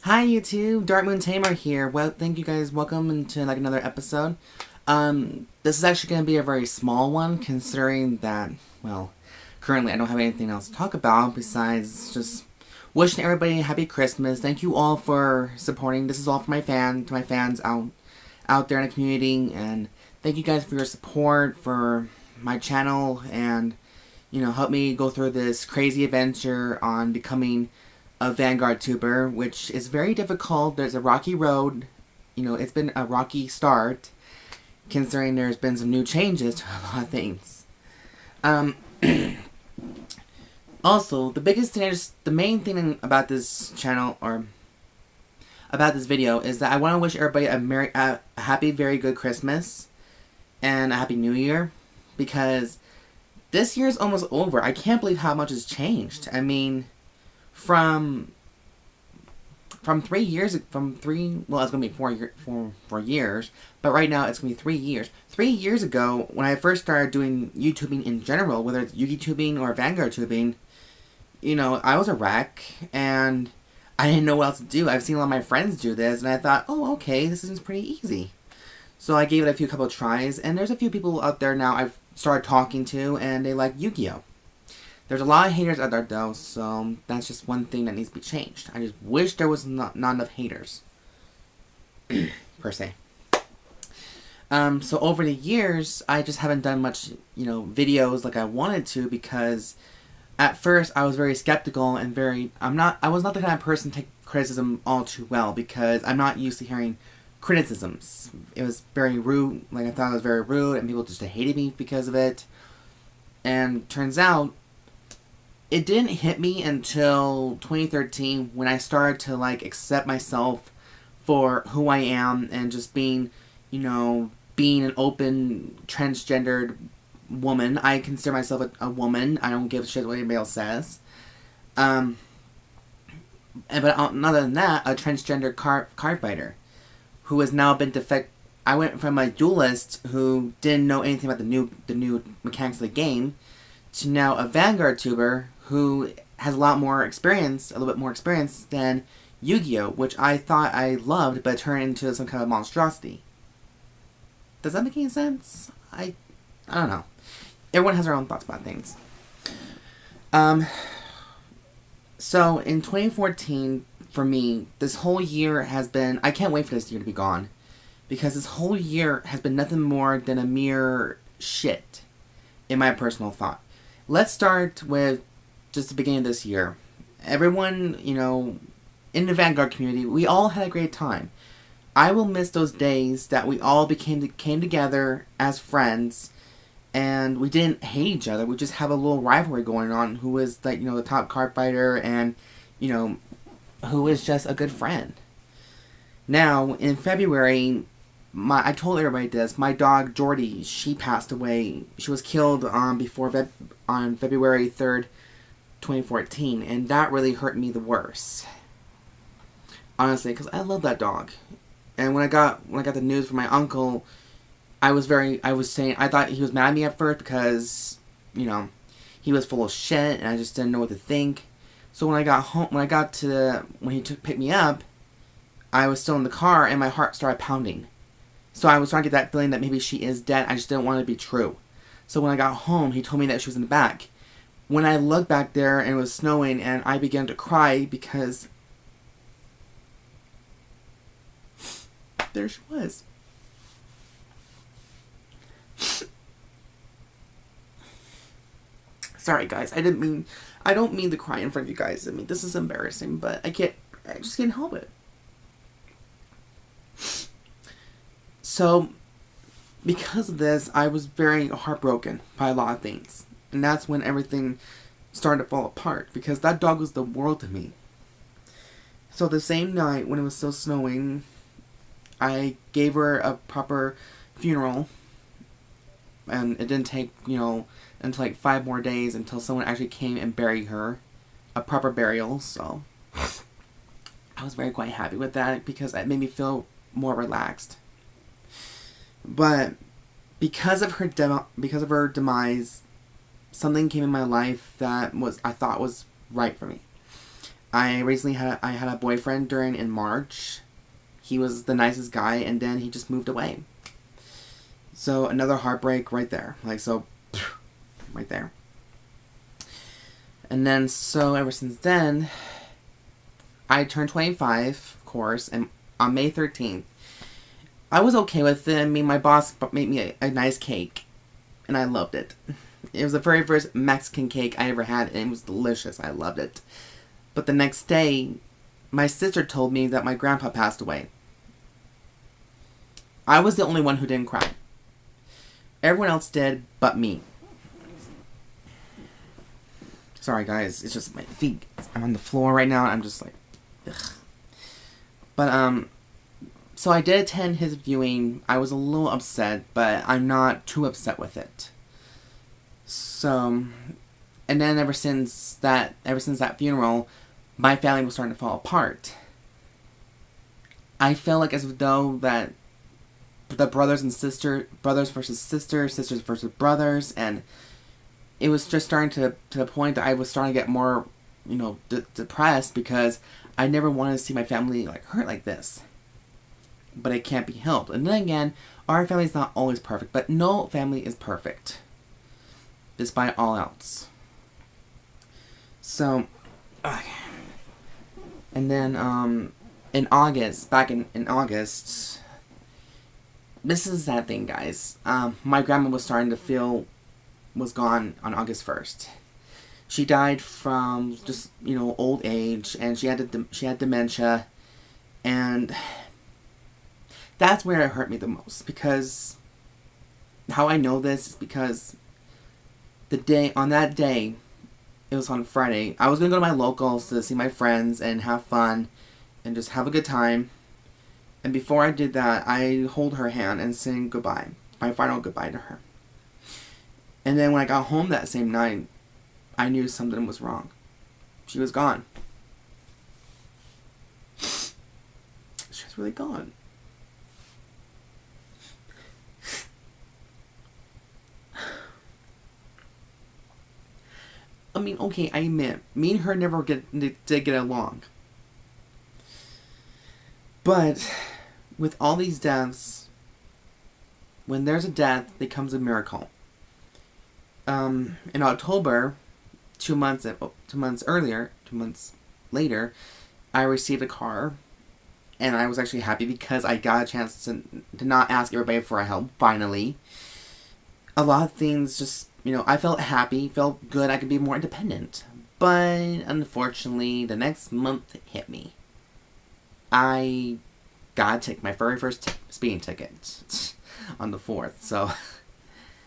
Hi YouTube, Dark Moon Tamer here. Well, thank you guys. Welcome into like another episode. This is actually going to be a very small one, considering that, well, currently I don't have anything else to talk about besides just wishing everybody a happy Christmas. Thank you all for supporting. This is all for my fans out there in the community, and thank you guys for your support for my channel, and help me go through this crazy adventure on becoming a Vanguard tuber, which is very difficult. There's a rocky road. It's been a rocky start, considering there's been some new changes to a lot of things. Also, the main thing about this channel, or about this video, is that I want to wish everybody a happy, very good Christmas, and a happy New Year, because this year is almost over. I can't believe how much has changed. I mean, from 3 years, well, it's going to be 4 years, but right now it's going to be 3 years. 3 years ago, when I first started doing YouTubing in general, whether it's YugiTubing or Vanguard tubing, I was a wreck, and I didn't know what else to do. I've seen a lot of my friends do this, and I thought, oh, okay, this seems pretty easy. So I gave it a couple of tries, and there's a few people out there now I've started talking to, and they like Yu-Gi-Oh! There's a lot of haters out there, though, so that's just one thing that needs to be changed. I just wish there was not enough haters, per se. So over the years, I just haven't done much, videos like I wanted to, because at first I was very skeptical and I was not the kind of person to take criticism all too well, because I'm not used to hearing criticisms. It was very rude, I thought it was very rude, and people just hated me because of it. And turns out, it didn't hit me until 2013, when I started to accept myself for who I am, and just being an open transgendered woman. I consider myself a woman. I don't give a shit what anybody else says. But other than that, a transgender card fighter who has now been I went from a duelist who didn't know anything about the new mechanics of the game, to now a Vanguard tuber who has a little bit more experience than Yu-Gi-Oh!, which I thought I loved, but turned into some kind of monstrosity. Does that make any sense? I don't know. Everyone has their own thoughts about things. So in 2014, for me, this whole year has been, I can't wait for this year to be gone, because this whole year has been nothing more than a mere shit, in my personal thought. Let's start with just the beginning of this year. Everyone, in the Vanguard community, we all had a great time. I will miss those days that we all came together as friends, and we didn't hate each other. We just have a little rivalry going on, who is the top card fighter, and who is just a good friend. Now, in February, I told everybody this, my dog Jordy, she passed away. She was killed on February 3rd, 2014, and that really hurt me the worst. Honestly, because I love that dog. And when I got the news from my uncle, I thought he was mad at me at first, because, he was full of shit, and I just didn't know what to think. So when I got home, when he picked me up, I was still in the car, and my heart started pounding. So I was starting to get that feeling that maybe she is dead. I just didn't want it to be true. So when I got home, he told me that she was in the back. When I looked back there, and it was snowing, and I began to cry, because there she was. Sorry, guys. I don't mean to cry in front of you guys. I mean, this is embarrassing, but I just can't help it. So, because of this, I was very heartbroken by a lot of things. And that's when everything started to fall apart, because that dog was the world to me. So the same night, when it was still snowing, I gave her a proper funeral. And it didn't take, until 5 more days until someone actually came and buried her. A proper burial, so I was quite happy with that, because it made me feel more relaxed. But because of her demise, something came in my life that I thought was right for me. I had a boyfriend in March. He was the nicest guy, and then he just moved away. So another heartbreak right there. Like, so, right there. And then, so ever since then, I turned 25, of course, and on May 13th. I was okay with it. I mean, my boss made me a nice cake, and I loved it. It was the very first Mexican cake I ever had, and it was delicious. I loved it. But the next day, my sister told me that my grandpa passed away. I was the only one who didn't cry. Everyone else did, but me. Sorry, guys. It's just my feet. I'm on the floor right now, and I'm just like, ugh. But, so I did attend his viewing. I was a little upset, but I'm not too upset with it. So, and then ever since that funeral, my family was starting to fall apart. I felt like as though that the brothers versus sisters, sisters versus brothers, and it was just starting to the point that I was starting to get more, depressed because I never wanted to see my family like hurt like this. But it can't be helped. And then again, our family is not always perfect, but no family is perfect, despite all else. So, and then in August, back in August, this is a sad thing, guys. My grandma was was gone on August 1st. She died from just, old age, and she had dementia, and that's where it hurt me the most, because how I know this is because on that day, it was on Friday, I was going to go to my locals to see my friends and have fun and just have a good time. And before I did that, I hold her hand and sing goodbye, my final goodbye to her. And then when I got home that same night, I knew something was wrong. She was gone. She was really gone. I mean, okay, I admit, me and her never did get along. But with all these deaths, when there's a death, there comes a miracle. In October, 2 months later, I received a car, and I was actually happy because I got a chance to not ask everybody for help, finally. A lot of things just, I felt happy, felt good, I could be more independent. But, unfortunately, the next month it hit me. I got to take my very first speeding ticket on the 4th, so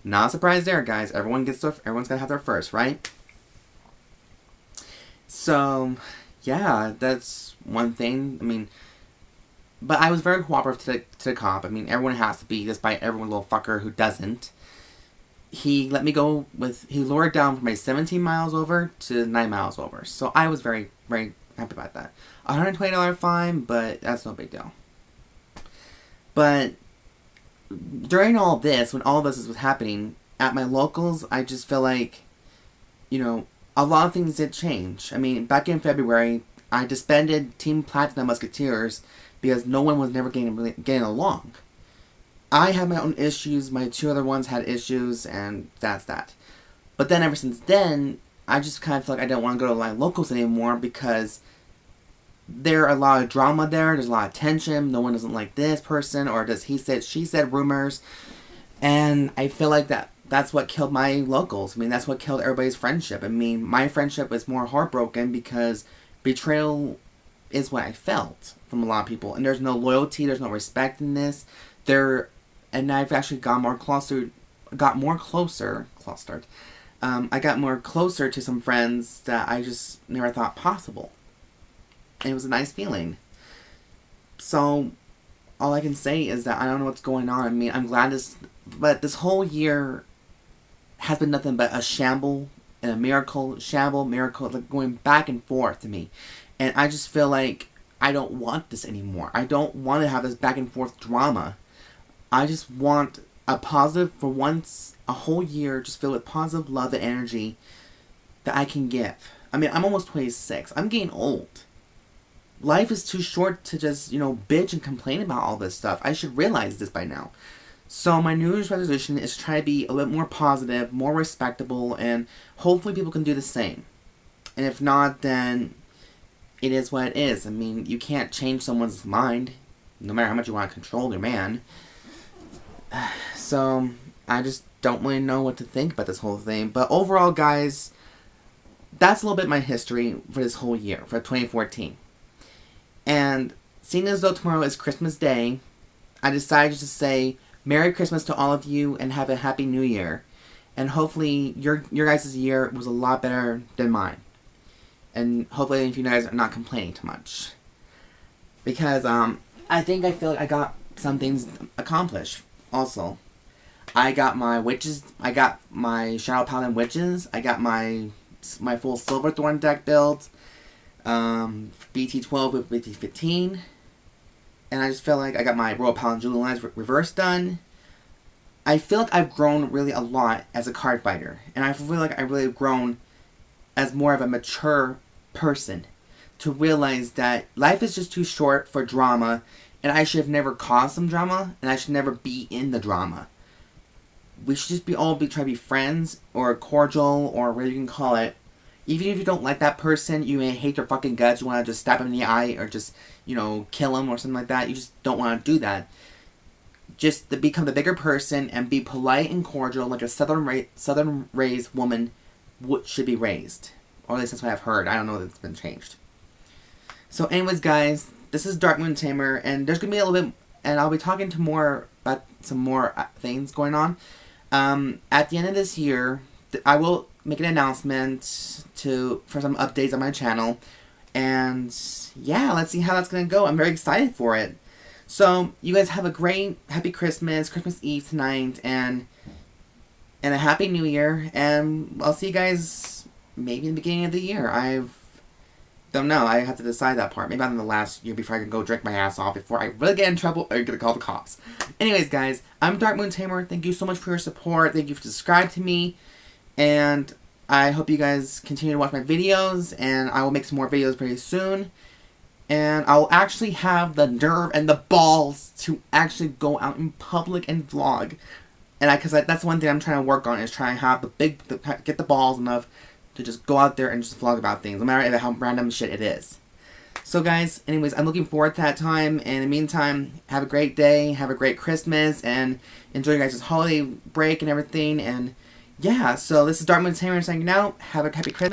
not a surprise there, guys. Everyone's gonna have their first, right? So, yeah, that's one thing. I mean, but I was very cooperative to the cop. I mean, everyone has to be, despite everyone little fucker who doesn't. He let me go he lowered down from my 17 miles over to 9 miles over. So I was very, very happy about that. $120 fine, but that's no big deal. But during all this, when all this was happening, at my locals, I just feel like, a lot of things did change. I mean, back in February, I disbanded Team Platinum Musketeers because no one was never getting along. I had my own issues, my two other ones had issues, and that's that. But then ever since then, I just kind of feel like I don't want to go to my locals anymore because there are a lot of drama there, there's a lot of tension, no one doesn't like this person, or does he said, she said rumors, and I feel like that's what killed my locals. I mean, that's what killed everybody's friendship. I mean, my friendship is more heartbroken because betrayal is what I felt from a lot of people, and there's no loyalty, there's no respect in this. And I've actually got more closer to some friends that I just never thought possible. And it was a nice feeling. So, all I can say is that I don't know what's going on. I mean, I'm glad but this whole year has been nothing but a shamble and a miracle, like going back and forth to me. And I just feel like I don't want this anymore. I don't want to have this back and forth drama. I just want a positive, for once, a whole year just filled with positive love and energy that I can give. I mean, I'm almost 26. I'm getting old. Life is too short to just, bitch and complain about all this stuff. I should realize this by now. So my New Year's resolution is to try to be a little bit more positive, more respectable, and hopefully people can do the same. And if not, then it is what it is. I mean, you can't change someone's mind, no matter how much you want to control their man. So, I just don't really know what to think about this whole thing. But overall, guys, that's a little bit my history for this whole year, for 2014. And seeing as though tomorrow is Christmas Day, I decided to say Merry Christmas to all of you and have a Happy New Year. And hopefully your guys' year was a lot better than mine. And hopefully if you guys are not complaining too much. Because I feel like I got some things accomplished also. I got my witches, I got my Shadow Paladin witches, I got my full Silverthorn deck build, BT12 with BT15, and I just feel like I got my Royal Paladin Julie Lines reverse done. I feel like I've grown really a lot as a card fighter, and I feel like I really have grown as more of a mature person to realize that life is just too short for drama, and I should have never caused some drama, and I should never be in the drama. We should just try to be friends, or cordial, or whatever you can call it. Even if you don't like that person, you may hate their fucking guts, you want to just stab them in the eye, or just, kill them, or something like that. You just don't want to do that. Just to become the bigger person, and be polite and cordial, like a southern raised woman should be raised. Or at least that's what I've heard. I don't know if it's been changed. So anyways, guys, this is Dark Moon Tamer, and there's going to be a little bit, and I'll be talking to more about some more things going on. At the end of this year, I will make an announcement for some updates on my channel. And yeah, let's see how that's going to go. I'm very excited for it. So, you guys have a great, happy Christmas Eve tonight, and a happy New Year. And I'll see you guys maybe in the beginning of the year. I don't know. I have to decide that part. Maybe not in the last year before I can go drink my ass off before I really get in trouble or gonna call the cops. Anyways, guys, I'm Dark Moon Tamer. Thank you so much for your support. Thank you for subscribing to me. And I hope you guys continue to watch my videos. And I will make some more videos very soon. And I'll actually have the nerve and the balls to actually go out in public and vlog. And because that's one thing I'm trying to work on, is trying to have get the balls enough to just go out there and just vlog about things, no matter how random shit it is. So guys, anyways, I'm looking forward to that time. And in the meantime, have a great day, have a great Christmas, and enjoy your guys' holiday break and everything. And yeah, so this is Dark Moon Tamer signing out. Have a happy Christmas.